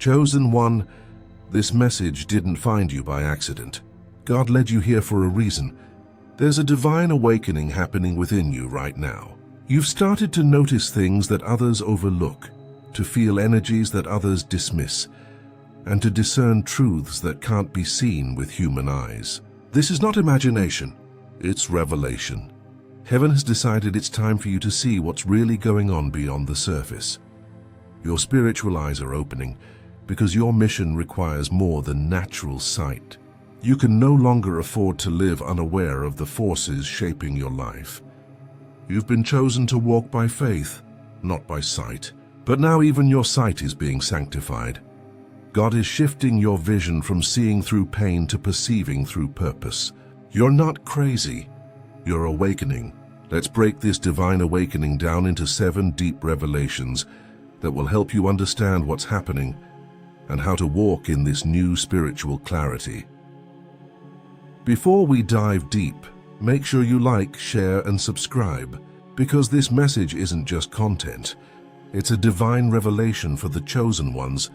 Chosen one, this message didn't find you by accident. God led you here for a reason. There's a divine awakening happening within you right now. You've started to notice things that others overlook, to feel energies that others dismiss, and to discern truths that can't be seen with human eyes. This is not imagination, it's revelation. Heaven has decided it's time for you to see what's really going on beyond the surface. Your spiritual eyes are opening because your mission requires more than natural sight. You can no longer afford to live unaware of the forces shaping your life. You've been chosen to walk by faith, not by sight. But now even your sight is being sanctified. God is shifting your vision from seeing through pain to perceiving through purpose. You're not crazy, you're awakening. Let's break this divine awakening down into 7 deep revelations that will help you understand what's happening and how to walk in this new spiritual clarity. Before we dive deep, make sure you like, share, and subscribe, because this message isn't just content. It's a divine revelation for the chosen ones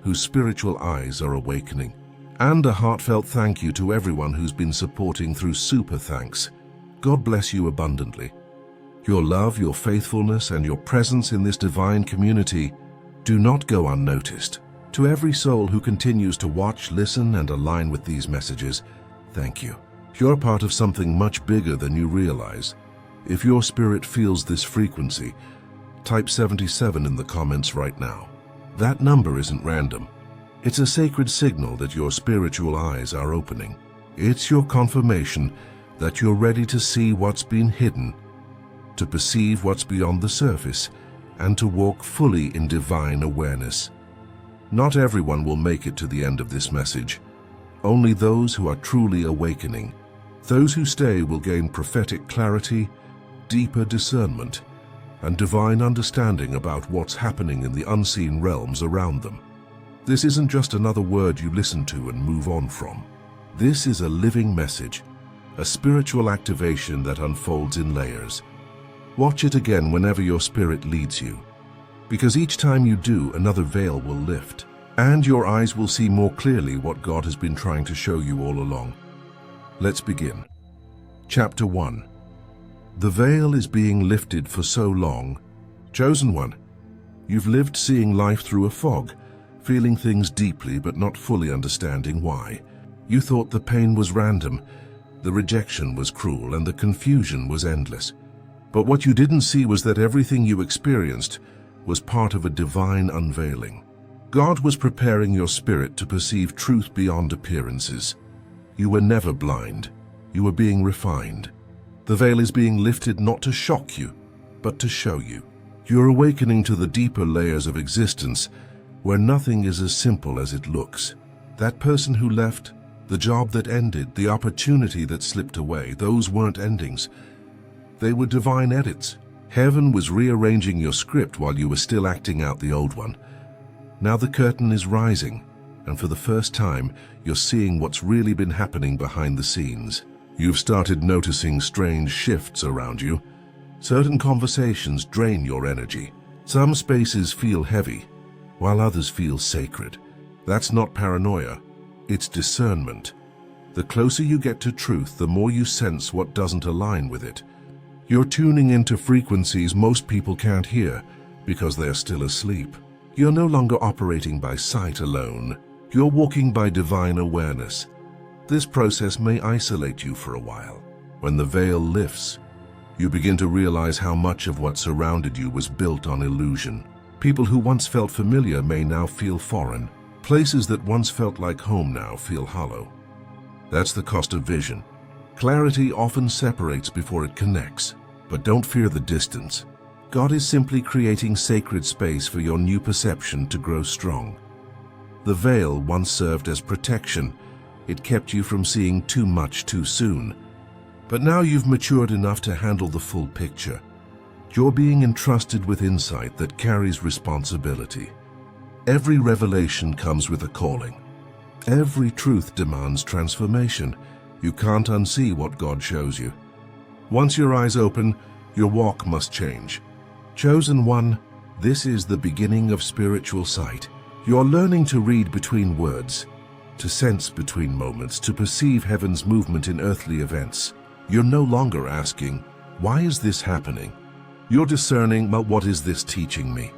whose spiritual eyes are awakening. And a heartfelt thank you to everyone who's been supporting through super thanks. God bless you abundantly. Your love, your faithfulness, and your presence in this divine community do not go unnoticed. To every soul who continues to watch, listen, and align with these messages, thank you. You're part of something much bigger than you realize. If your spirit feels this frequency, type 77 in the comments right now. That number isn't random. It's a sacred signal that your spiritual eyes are opening. It's your confirmation that you're ready to see what's been hidden, to perceive what's beyond the surface, and to walk fully in divine awareness. Not everyone will make it to the end of this message. Only those who are truly awakening. Those who stay will gain prophetic clarity, deeper discernment, and divine understanding about what's happening in the unseen realms around them. This isn't just another word you listen to and move on from. This is a living message, a spiritual activation that unfolds in layers. Watch it again whenever your spirit leads you, because each time you do, another veil will lift, and your eyes will see more clearly what God has been trying to show you all along. Let's begin. Chapter 1. The veil is being lifted for so long. Chosen one, you've lived seeing life through a fog, feeling things deeply but not fully understanding why. You thought the pain was random, the rejection was cruel, and the confusion was endless. But what you didn't see was that everything you experienced was part of a divine unveiling. God was preparing your spirit to perceive truth beyond appearances. You were never blind. You were being refined. The veil is being lifted not to shock you, but to show you. You're awakening to the deeper layers of existence where nothing is as simple as it looks. That person who left, the job that ended, the opportunity that slipped away, those weren't endings. They were divine edits. Heaven was rearranging your script while you were still acting out the old one. Now the curtain is rising, and for the first time, you're seeing what's really been happening behind the scenes. You've started noticing strange shifts around you. Certain conversations drain your energy. Some spaces feel heavy, while others feel sacred. That's not paranoia, it's discernment. The closer you get to truth, the more you sense what doesn't align with it. You're tuning into frequencies most people can't hear because they're still asleep. You're no longer operating by sight alone. You're walking by divine awareness. This process may isolate you for a while. When the veil lifts, you begin to realize how much of what surrounded you was built on illusion. People who once felt familiar may now feel foreign. Places that once felt like home now feel hollow. That's the cost of vision. Clarity often separates before it connects. But don't fear the distance. God is simply creating sacred space for your new perception to grow strong. The veil once served as protection. It kept you from seeing too much too soon. But now you've matured enough to handle the full picture. You're being entrusted with insight that carries responsibility. Every revelation comes with a calling. Every truth demands transformation. You can't unsee what God shows you. Once your eyes open, your walk must change. Chosen one, this is the beginning of spiritual sight. You're learning to read between words, to sense between moments, to perceive heaven's movement in earthly events. You're no longer asking, "Why is this happening?" You're discerning, "But what is this teaching me?"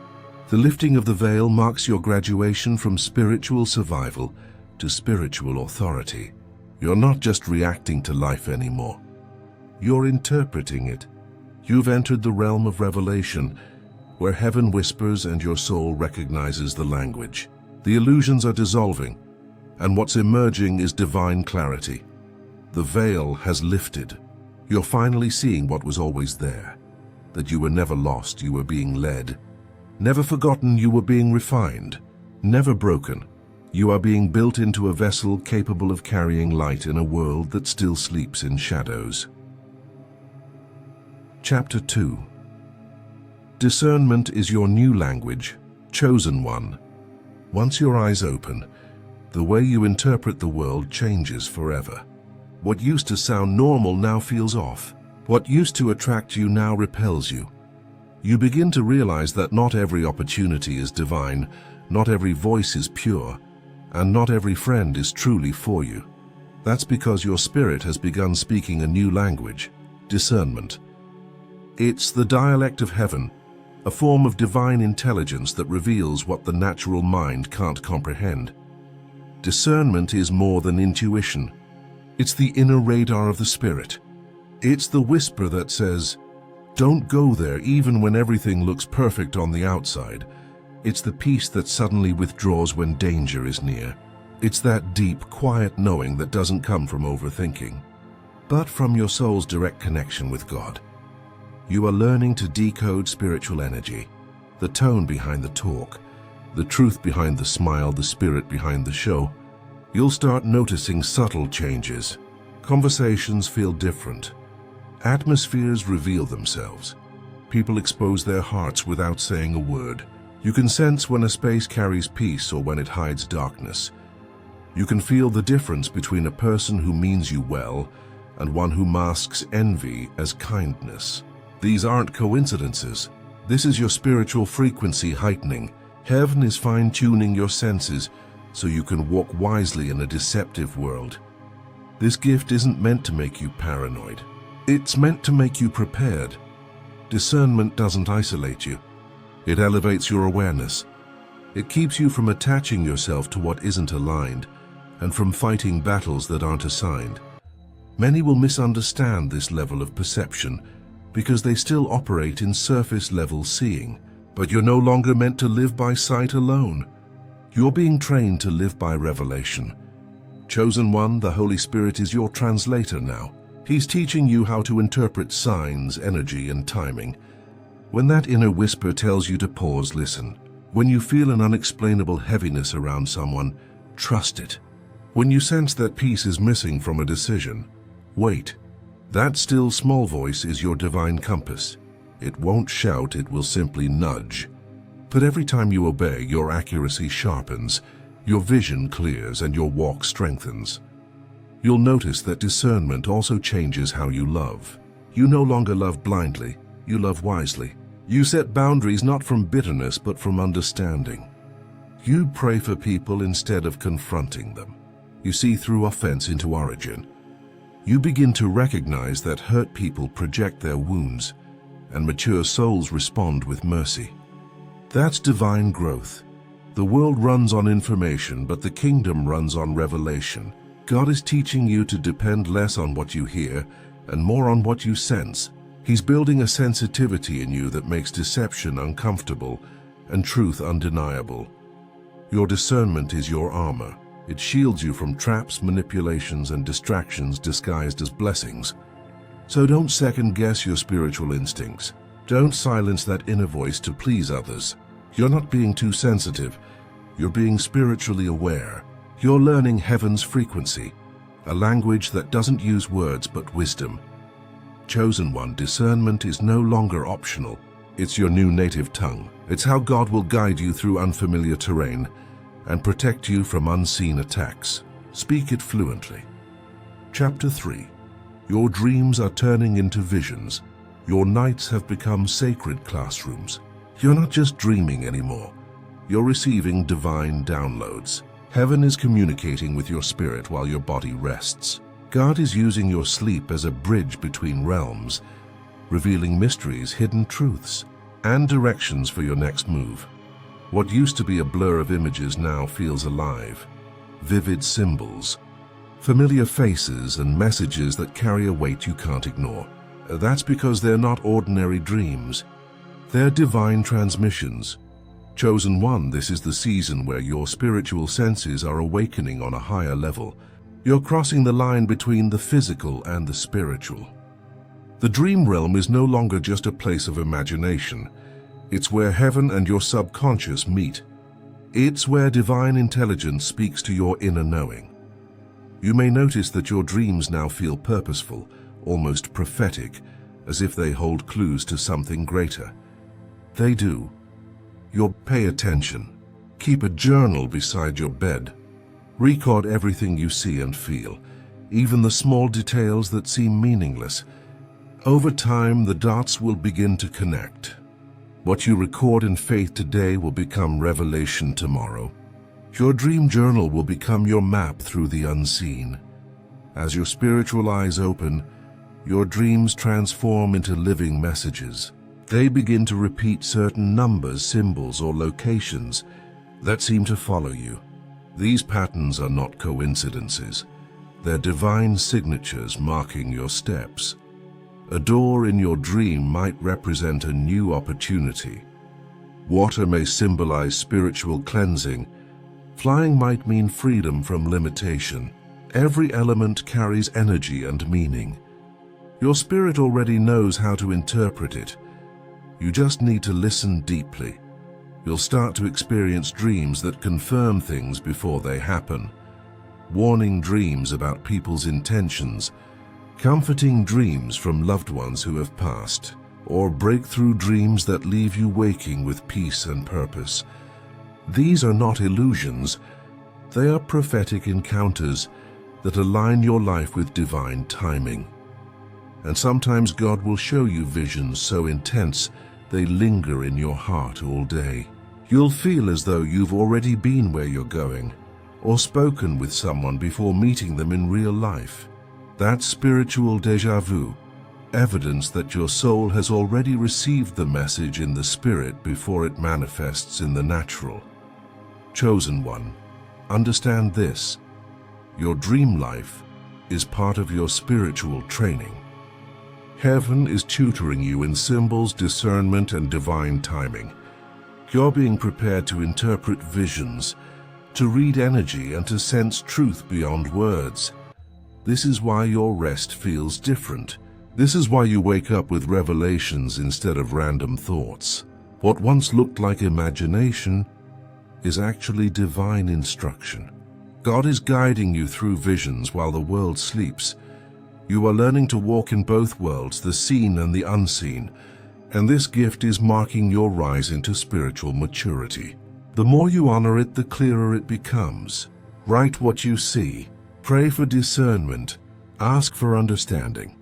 The lifting of the veil marks your graduation from spiritual survival to spiritual authority. You're not just reacting to life anymore. You're interpreting it. You've entered the realm of revelation, where heaven whispers and your soul recognizes the language. The illusions are dissolving, and what's emerging is divine clarity. The veil has lifted. You're finally seeing what was always there, that you were never lost, you were being led. Never forgotten, you were being refined. Never broken. You are being built into a vessel capable of carrying light in a world that still sleeps in shadows. Chapter 2. Discernment is your new language, chosen one. Once your eyes open, the way you interpret the world changes forever. What used to sound normal now feels off. What used to attract you now repels you. You begin to realize that not every opportunity is divine, not every voice is pure, and not every friend is truly for you. That's because your spirit has begun speaking a new language, discernment. It's the dialect of heaven, a form of divine intelligence that reveals what the natural mind can't comprehend. Discernment is more than intuition. It's the inner radar of the spirit. It's the whisper that says, "Don't go there even when everything looks perfect on the outside." It's the peace that suddenly withdraws when danger is near. It's that deep, quiet knowing that doesn't come from overthinking, but from your soul's direct connection with God. You are learning to decode spiritual energy, the tone behind the talk, the truth behind the smile, the spirit behind the show. You'll start noticing subtle changes. Conversations feel different. Atmospheres reveal themselves. People expose their hearts without saying a word. You can sense when a space carries peace or when it hides darkness. You can feel the difference between a person who means you well and one who masks envy as kindness. These aren't coincidences. This is your spiritual frequency heightening. Heaven is fine-tuning your senses so you can walk wisely in a deceptive world. This gift isn't meant to make you paranoid. It's meant to make you prepared. Discernment doesn't isolate you. It elevates your awareness. It keeps you from attaching yourself to what isn't aligned and from fighting battles that aren't assigned. Many will misunderstand this level of perception because they still operate in surface-level seeing. But you're no longer meant to live by sight alone. You're being trained to live by revelation. Chosen one, the Holy Spirit is your translator now. He's teaching you how to interpret signs, energy, and timing. When that inner whisper tells you to pause, listen. When you feel an unexplainable heaviness around someone, trust it. When you sense that peace is missing from a decision, wait. That still small voice is your divine compass. It won't shout, it will simply nudge. But every time you obey, your accuracy sharpens, your vision clears, and your walk strengthens. You'll notice that discernment also changes how you love. You no longer love blindly, you love wisely. You set boundaries not from bitterness but from understanding. You pray for people instead of confronting them. You see through offense into origin. You begin to recognize that hurt people project their wounds, and mature souls respond with mercy. That's divine growth. The world runs on information, but the kingdom runs on revelation. God is teaching you to depend less on what you hear and more on what you sense. He's building a sensitivity in you that makes deception uncomfortable and truth undeniable. Your discernment is your armor. It shields you from traps, manipulations, and distractions disguised as blessings. So don't second-guess your spiritual instincts. Don't silence that inner voice to please others. You're not being too sensitive. You're being spiritually aware. You're learning heaven's frequency, a language that doesn't use words but wisdom. Chosen one, discernment is no longer optional. It's your new native tongue. It's how God will guide you through unfamiliar terrain and protect you from unseen attacks. Speak it fluently. Chapter 3. Your dreams are turning into visions. Your nights have become sacred classrooms. You're not just dreaming anymore. You're receiving divine downloads. Heaven is communicating with your spirit while your body rests. God is using your sleep as a bridge between realms, revealing mysteries, hidden truths, and directions for your next move. What used to be a blur of images now feels alive. Vivid symbols, familiar faces, and messages that carry a weight you can't ignore. That's because they're not ordinary dreams. They're divine transmissions. Chosen one, this is the season where your spiritual senses are awakening on a higher level. You're crossing the line between the physical and the spiritual. The dream realm is no longer just a place of imagination. It's where heaven and your subconscious meet. It's where divine intelligence speaks to your inner knowing. You may notice that your dreams now feel purposeful, almost prophetic, as if they hold clues to something greater. They do. You'll pay attention. Keep a journal beside your bed. Record everything you see and feel, even the small details that seem meaningless. Over time, the dots will begin to connect. What you record in faith today will become revelation tomorrow. Your dream journal will become your map through the unseen. As your spiritual eyes open, your dreams transform into living messages. They begin to repeat certain numbers, symbols, or locations that seem to follow you. These patterns are not coincidences. They're divine signatures marking your steps. A door in your dream might represent a new opportunity. Water may symbolize spiritual cleansing. Flying might mean freedom from limitation. Every element carries energy and meaning. Your spirit already knows how to interpret it. You just need to listen deeply. You'll start to experience dreams that confirm things before they happen. Warning dreams about people's intentions, comforting dreams from loved ones who have passed, or breakthrough dreams that leave you waking with peace and purpose. These are not illusions. They are prophetic encounters that align your life with divine timing. And sometimes God will show you visions so intense they linger in your heart all day. You'll feel as though you've already been where you're going, or spoken with someone before meeting them in real life. That's spiritual déjà vu, evidence that your soul has already received the message in the spirit before it manifests in the natural. Chosen one, understand this: your dream life is part of your spiritual training. Heaven is tutoring you in symbols, discernment, and divine timing. You're being prepared to interpret visions, to read energy, and to sense truth beyond words. This is why your rest feels different. This is why you wake up with revelations instead of random thoughts. What once looked like imagination is actually divine instruction. God is guiding you through visions while the world sleeps. You are learning to walk in both worlds, the seen and the unseen, and this gift is marking your rise into spiritual maturity. The more you honor it, the clearer it becomes. Write what you see. Pray for discernment. Ask for understanding.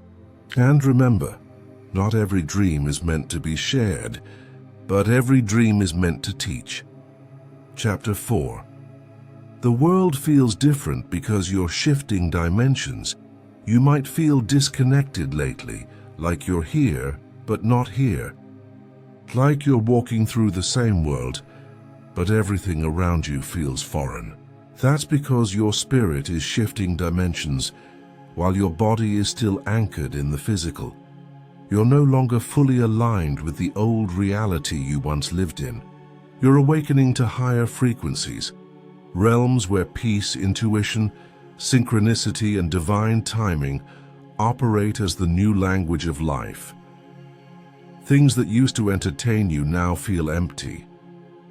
And remember, not every dream is meant to be shared, but every dream is meant to teach. Chapter 4. The world feels different because you're shifting dimensions. You might feel disconnected lately, like you're here, but not here. Like you're walking through the same world, but everything around you feels foreign. That's because your spirit is shifting dimensions, while your body is still anchored in the physical. You're no longer fully aligned with the old reality you once lived in. You're awakening to higher frequencies, realms where peace, intuition, synchronicity, and divine timing operate as the new language of life. Things that used to entertain you now feel empty.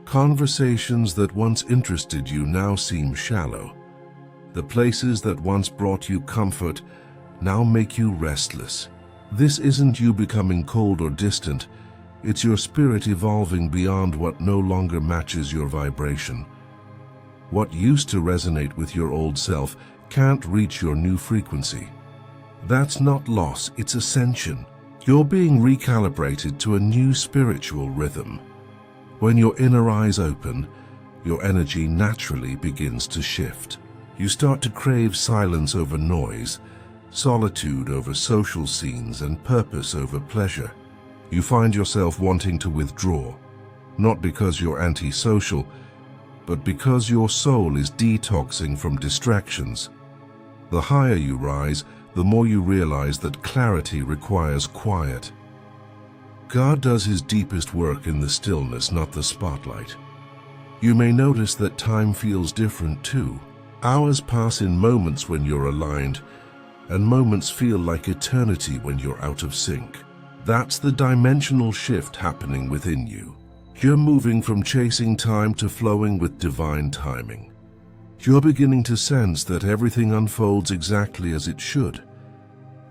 Conversations that once interested you now seem shallow. The places that once brought you comfort now make you restless. This isn't you becoming cold or distant. It's your spirit evolving beyond what no longer matches your vibration. What used to resonate with your old self can't reach your new frequency. That's not loss, it's ascension. You're being recalibrated to a new spiritual rhythm. When your inner eyes open, your energy naturally begins to shift. You start to crave silence over noise, solitude over social scenes, and purpose over pleasure. You find yourself wanting to withdraw, not because you're antisocial, but because your soul is detoxing from distractions. The higher you rise, the more you realize that clarity requires quiet. God does his deepest work in the stillness, not the spotlight. You may notice that time feels different too. Hours pass in moments when you're aligned, and moments feel like eternity when you're out of sync. That's the dimensional shift happening within you. You're moving from chasing time to flowing with divine timing. You're beginning to sense that everything unfolds exactly as it should.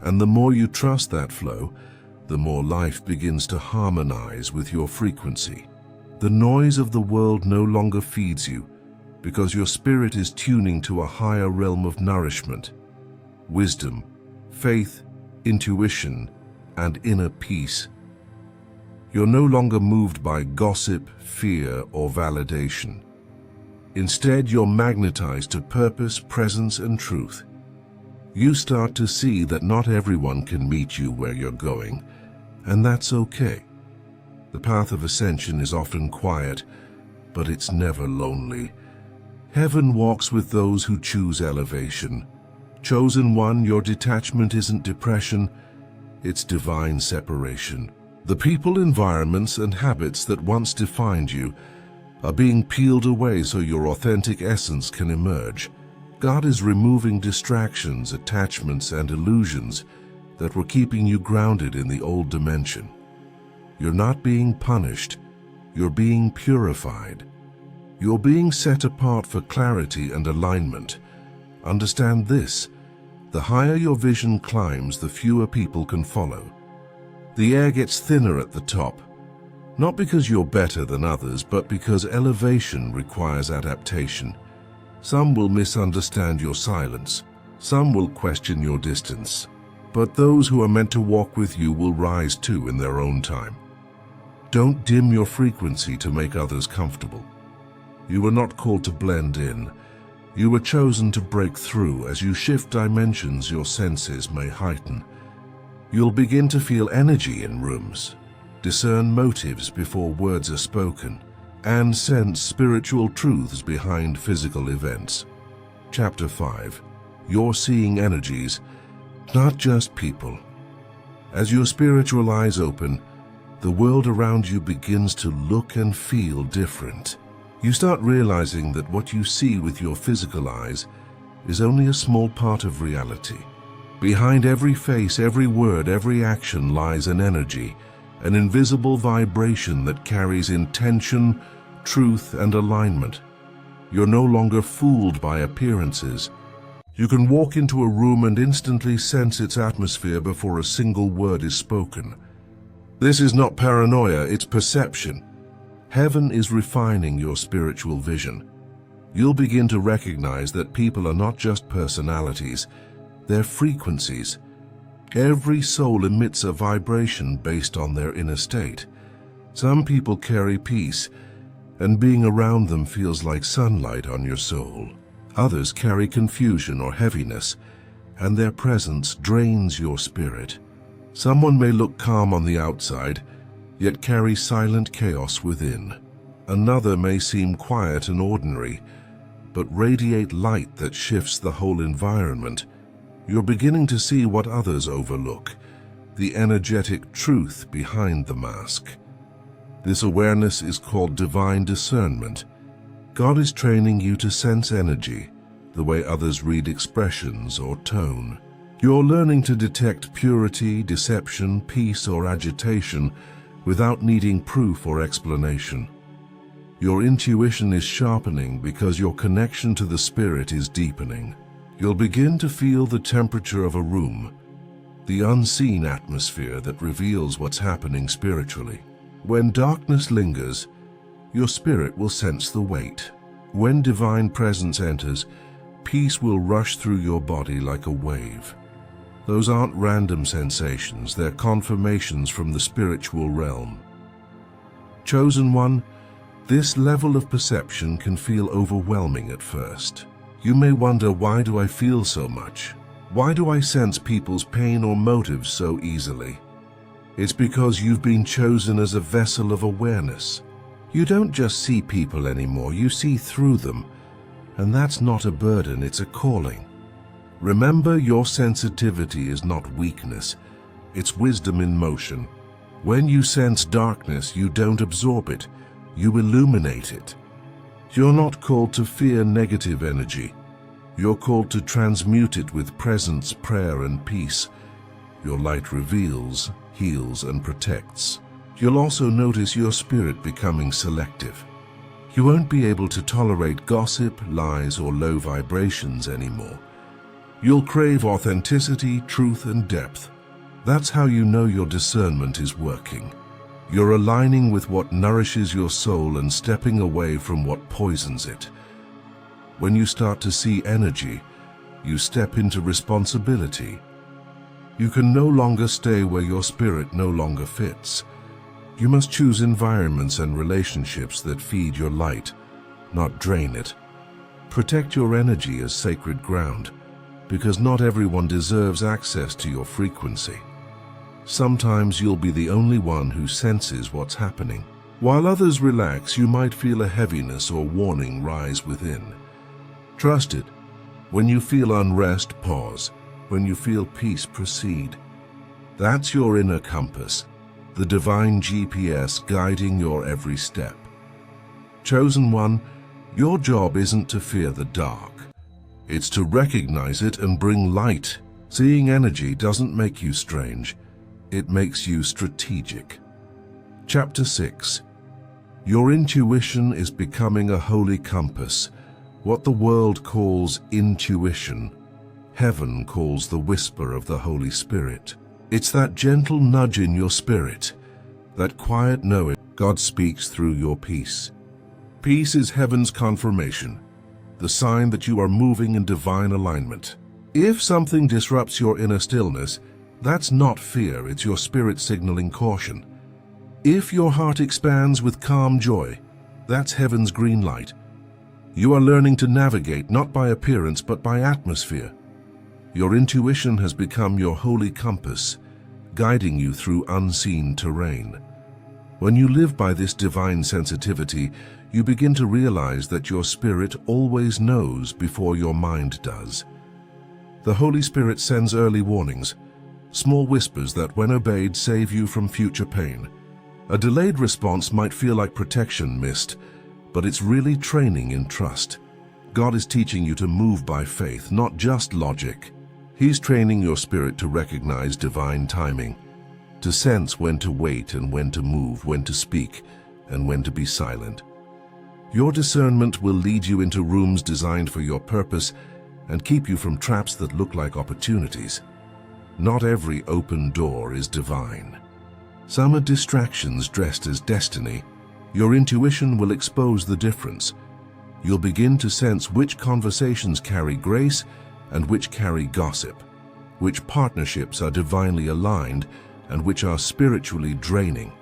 And the more you trust that flow, the more life begins to harmonize with your frequency. The noise of the world no longer feeds you, because your spirit is tuning to a higher realm of nourishment, wisdom, faith, intuition, and inner peace. You're no longer moved by gossip, fear, or validation. Instead, you're magnetized to purpose, presence, and truth. You start to see that not everyone can meet you where you're going, and that's okay. The path of ascension is often quiet, but it's never lonely. Heaven walks with those who choose elevation. Chosen one, your detachment isn't depression, it's divine separation. The people, environments, and habits that once defined you are being peeled away so your authentic essence can emerge. God is removing distractions, attachments, and illusions that were keeping you grounded in the old dimension. You're not being punished, you're being purified. You're being set apart for clarity and alignment. Understand this: the higher your vision climbs, the fewer people can follow. The air gets thinner at the top, not because you're better than others, but because elevation requires adaptation. Some will misunderstand your silence, some will question your distance, but those who are meant to walk with you will rise too in their own time. Don't dim your frequency to make others comfortable. You were not called to blend in. You were chosen to break through. As you shift dimensions, your senses may heighten. You'll begin to feel energy in rooms, discern motives before words are spoken, and sense spiritual truths behind physical events. Chapter 5. You're seeing energies, not just people. As your spiritual eyes open, the world around you begins to look and feel different. You start realizing that what you see with your physical eyes is only a small part of reality. Behind every face, every word, every action lies an energy, an invisible vibration that carries intention, truth, and alignment. You're no longer fooled by appearances. You can walk into a room and instantly sense its atmosphere before a single word is spoken. This is not paranoia, it's perception. Heaven is refining your spiritual vision. You'll begin to recognize that people are not just personalities, they're frequencies. Every soul emits a vibration based on their inner state. Some people carry peace, and being around them feels like sunlight on your soul. Others carry confusion or heaviness, and their presence drains your spirit. Someone may look calm on the outside, yet carry silent chaos within. Another may seem quiet and ordinary, but radiate light that shifts the whole environment. You're beginning to see what others overlook, the energetic truth behind the mask. This awareness is called divine discernment. God is training you to sense energy, the way others read expressions or tone. You're learning to detect purity, deception, peace, or agitation without needing proof or explanation. Your intuition is sharpening because your connection to the spirit is deepening. You'll begin to feel the temperature of a room, the unseen atmosphere that reveals what's happening spiritually. When darkness lingers, your spirit will sense the weight. When divine presence enters, peace will rush through your body like a wave. Those aren't random sensations, they're confirmations from the spiritual realm. Chosen one, This level of perception can feel overwhelming at first. You may wonder, why do I feel so much? Why do I sense people's pain or motives so easily? It's because you've been chosen as a vessel of awareness. You don't just see people anymore, you see through them. And that's not a burden, it's a calling. Remember, your sensitivity is not weakness, it's wisdom in motion. When you sense darkness, you don't absorb it, you illuminate it. You're not called to fear negative energy. You're called to transmute it with presence, prayer, and peace. Your light reveals, heals, and protects. You'll also notice your spirit becoming selective. You won't be able to tolerate gossip, lies, or low vibrations anymore. You'll crave authenticity, truth, and depth. That's how you know your discernment is working. You're aligning with what nourishes your soul and stepping away from what poisons it. When you start to see energy, you step into responsibility. You can no longer stay where your spirit no longer fits. You must choose environments and relationships that feed your light, not drain it. Protect your energy as sacred ground, because not everyone deserves access to your frequency. Sometimes you'll be the only one who senses what's happening. While others relax, you might feel a heaviness or warning rise within. Trust it. When you feel unrest, pause. When you feel peace, proceed. That's your inner compass, the divine GPS guiding your every step. Chosen one, your job isn't to fear the dark. It's to recognize it and bring light. Seeing energy doesn't make you strange. It makes you strategic. Chapter 6. Your intuition is becoming a holy compass. What the world calls intuition, heaven calls the whisper of the Holy Spirit. It's that gentle nudge in your spirit, that quiet knowing God speaks through your peace. Peace is heaven's confirmation, the sign that you are moving in divine alignment. If something disrupts your inner stillness, that's not fear, it's your spirit signaling caution. If your heart expands with calm joy, that's heaven's green light. You are learning to navigate not by appearance but by atmosphere. Your intuition has become your holy compass, guiding you through unseen terrain. When you live by this divine sensitivity, you begin to realize that your spirit always knows before your mind does. The Holy Spirit sends early warnings, small whispers that, when obeyed, save you from future pain. A delayed response might feel like protection missed, but it's really training in trust. God is teaching you to move by faith, not just logic. He's training your spirit to recognize divine timing, to sense when to wait and when to move, when to speak and when to be silent. Your discernment will lead you into rooms designed for your purpose and keep you from traps that look like opportunities. Not every open door is divine. Some are distractions dressed as destiny. Your intuition will expose the difference. You'll begin to sense which conversations carry grace and which carry gossip, which partnerships are divinely aligned and which are spiritually draining.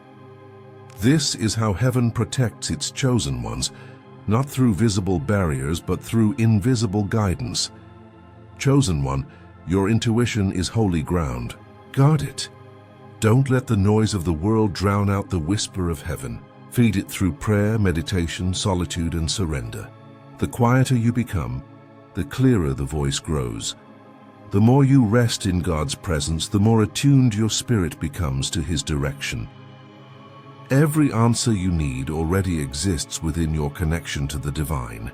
This is how heaven protects its chosen ones, not through visible barriers but through invisible guidance. Chosen one, your intuition is holy ground. Guard it. Don't let the noise of the world drown out the whisper of heaven. Feed it through prayer, meditation, solitude, and surrender. The quieter you become, the clearer the voice grows. The more you rest in God's presence, the more attuned your spirit becomes to His direction. Every answer you need already exists within your connection to the divine.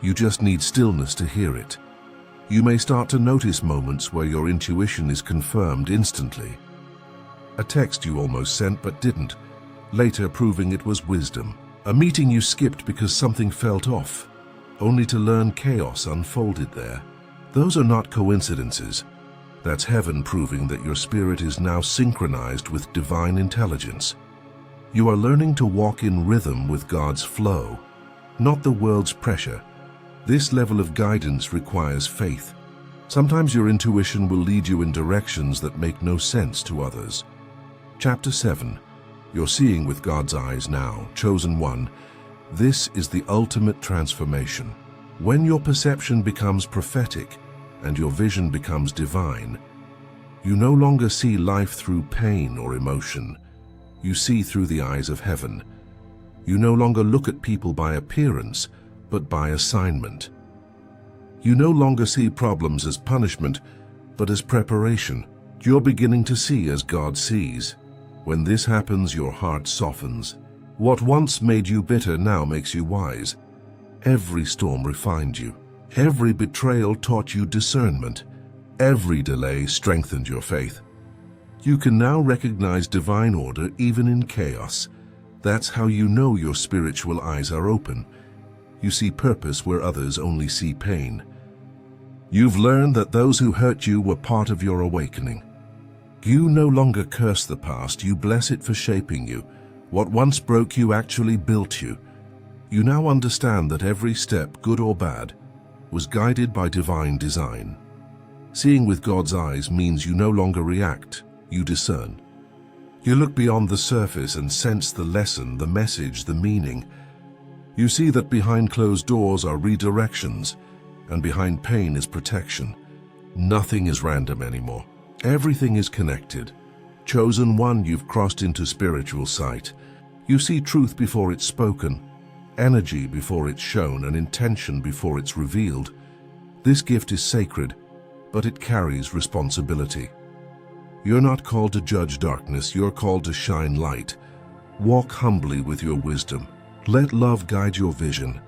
You just need stillness to hear it. You may start to notice moments where your intuition is confirmed instantly. A text you almost sent but didn't, later proving it was wisdom. A meeting you skipped because something felt off, only to learn chaos unfolded there. Those are not coincidences. That's heaven proving that your spirit is now synchronized with divine intelligence. You are learning to walk in rhythm with God's flow, not the world's pressure. This level of guidance requires faith. Sometimes your intuition will lead you in directions that make no sense to others. Chapter 7. You're seeing with God's eyes now. Chosen one, This is the ultimate transformation. When your perception becomes prophetic and your vision becomes divine, you no longer see life through pain or emotion. You see through the eyes of heaven. You no longer look at people by appearance, but by assignment. You no longer see problems as punishment, but as preparation. You're beginning to see as God sees. When this happens, your heart softens. What once made you bitter now makes you wise. Every storm refined you. Every betrayal taught you discernment. Every delay strengthened your faith. You can now recognize divine order even in chaos. That's how you know your spiritual eyes are open. You see purpose where others only see pain. You've learned that those who hurt you were part of your awakening. You no longer curse the past, you bless it for shaping you. What once broke you actually built you. You now understand that every step, good or bad, was guided by divine design. Seeing with God's eyes means you no longer react, you discern. You look beyond the surface and sense the lesson, the message, the meaning. You see that behind closed doors are redirections, and behind pain is protection. Nothing is random anymore. Everything is connected. Chosen one, you've crossed into spiritual sight. You see truth before it's spoken, energy before it's shown, and intention before it's revealed. This gift is sacred, but it carries responsibility. You're not called to judge darkness, you're called to shine light. Walk humbly with your wisdom. Let love guide your vision.